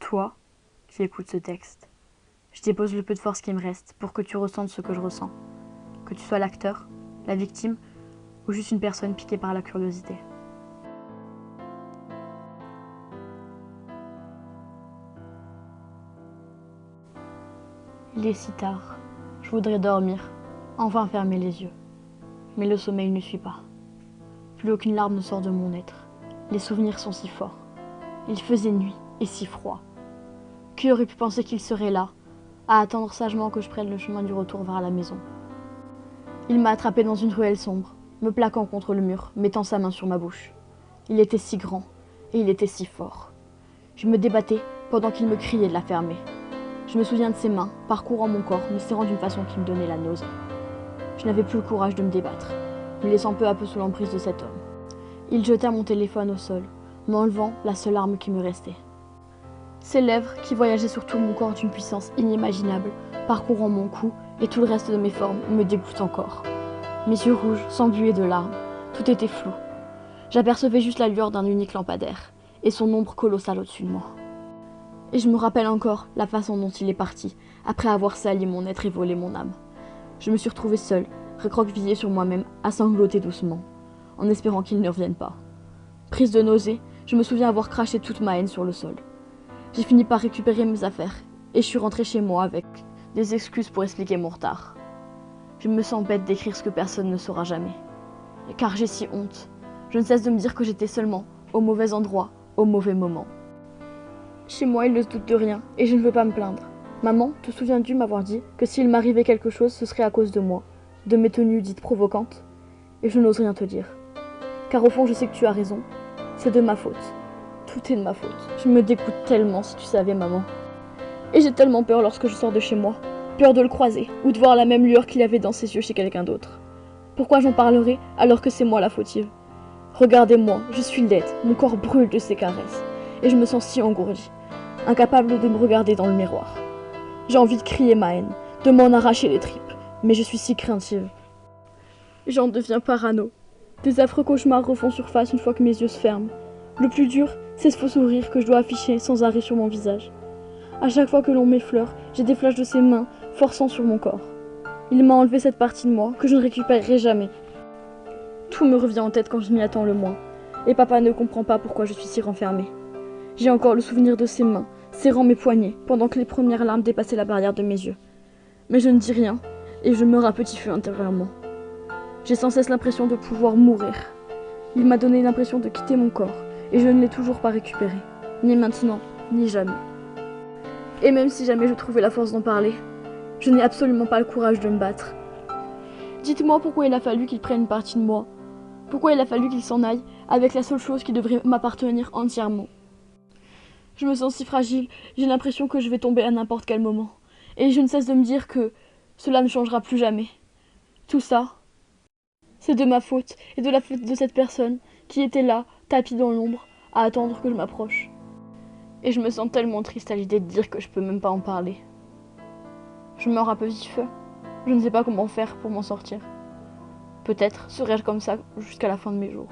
Toi, qui écoutes ce texte, je dépose le peu de force qui me reste pour que tu ressentes ce que je ressens. Que tu sois l'acteur, la victime ou juste une personne piquée par la curiosité. Il est si tard, je voudrais dormir, enfin fermer les yeux. Mais le sommeil ne suit pas. Plus aucune larme ne sort de mon être. Les souvenirs sont si forts. Il faisait nuit et si froid. Qui aurait pu penser qu'il serait là, à attendre sagement que je prenne le chemin du retour vers la maison. Il m'a attrapé dans une ruelle sombre, me plaquant contre le mur, mettant sa main sur ma bouche. Il était si grand et il était si fort. Je me débattais pendant qu'il me criait de la fermer. Je me souviens de ses mains, parcourant mon corps, me serrant d'une façon qui me donnait la nausée. Je n'avais plus le courage de me débattre, me laissant peu à peu sous l'emprise de cet homme. Il jeta mon téléphone au sol, m'enlevant la seule arme qui me restait. Ses lèvres, qui voyageaient sur tout mon corps d'une puissance inimaginable, parcourant mon cou et tout le reste de mes formes, me dégoûtent encore. Mes yeux rouges, s'embuaient de larmes, tout était flou. J'apercevais juste la lueur d'un unique lampadaire, et son ombre colossale au-dessus de moi. Et je me rappelle encore la façon dont il est parti, après avoir sali mon être et volé mon âme. Je me suis retrouvée seule, recroquevillée sur moi-même, à sangloter doucement, en espérant qu'il ne revienne pas. Prise de nausée, je me souviens avoir craché toute ma haine sur le sol. J'ai fini par récupérer mes affaires, et je suis rentrée chez moi avec des excuses pour expliquer mon retard. Je me sens bête d'écrire ce que personne ne saura jamais. Car j'ai si honte. Je ne cesse de me dire que j'étais seulement au mauvais endroit, au mauvais moment. Chez moi, il ne se doute de rien, et je ne veux pas me plaindre. Maman, te souviens-tu m'avoir dit que s'il m'arrivait quelque chose, ce serait à cause de moi, de mes tenues dites provocantes? Et je n'ose rien te dire. Car au fond, je sais que tu as raison. C'est de ma faute. Tout est de ma faute. Je me dégoûte tellement, si tu savais, maman. Et j'ai tellement peur lorsque je sors de chez moi. Peur de le croiser, ou de voir la même lueur qu'il avait dans ses yeux chez quelqu'un d'autre. Pourquoi j'en parlerai alors que c'est moi la fautive? Regardez-moi, je suis laide, mon corps brûle de ses caresses, et je me sens si engourdie, incapable de me regarder dans le miroir. J'ai envie de crier ma haine, de m'en arracher les tripes, mais je suis si craintive. J'en deviens parano. Des affreux cauchemars refont surface une fois que mes yeux se ferment. Le plus dur, c'est ce faux sourire que je dois afficher sans arrêt sur mon visage. À chaque fois que l'on m'effleure, j'ai des flashs de ses mains forçant sur mon corps. Il m'a enlevé cette partie de moi que je ne récupérerai jamais. Tout me revient en tête quand je m'y attends le moins, et papa ne comprend pas pourquoi je suis si renfermée. J'ai encore le souvenir de ses mains, serrant mes poignets, pendant que les premières larmes dépassaient la barrière de mes yeux. Mais je ne dis rien, et je meurs à petit feu intérieurement. J'ai sans cesse l'impression de pouvoir mourir. Il m'a donné l'impression de quitter mon corps, et je ne l'ai toujours pas récupéré. Ni maintenant, ni jamais. Et même si jamais je trouvais la force d'en parler, je n'ai absolument pas le courage de me battre. Dites-moi pourquoi il a fallu qu'il prenne une partie de moi. Pourquoi il a fallu qu'il s'en aille avec la seule chose qui devrait m'appartenir entièrement. Je me sens si fragile, j'ai l'impression que je vais tomber à n'importe quel moment. Et je ne cesse de me dire que cela ne changera plus jamais. Tout ça, c'est de ma faute et de la faute de cette personne qui était là, tapie dans l'ombre, à attendre que je m'approche. Et je me sens tellement triste à l'idée de dire que je peux même pas en parler. Je meurs à petit feu. Je ne sais pas comment faire pour m'en sortir. Peut-être serai-je comme ça jusqu'à la fin de mes jours.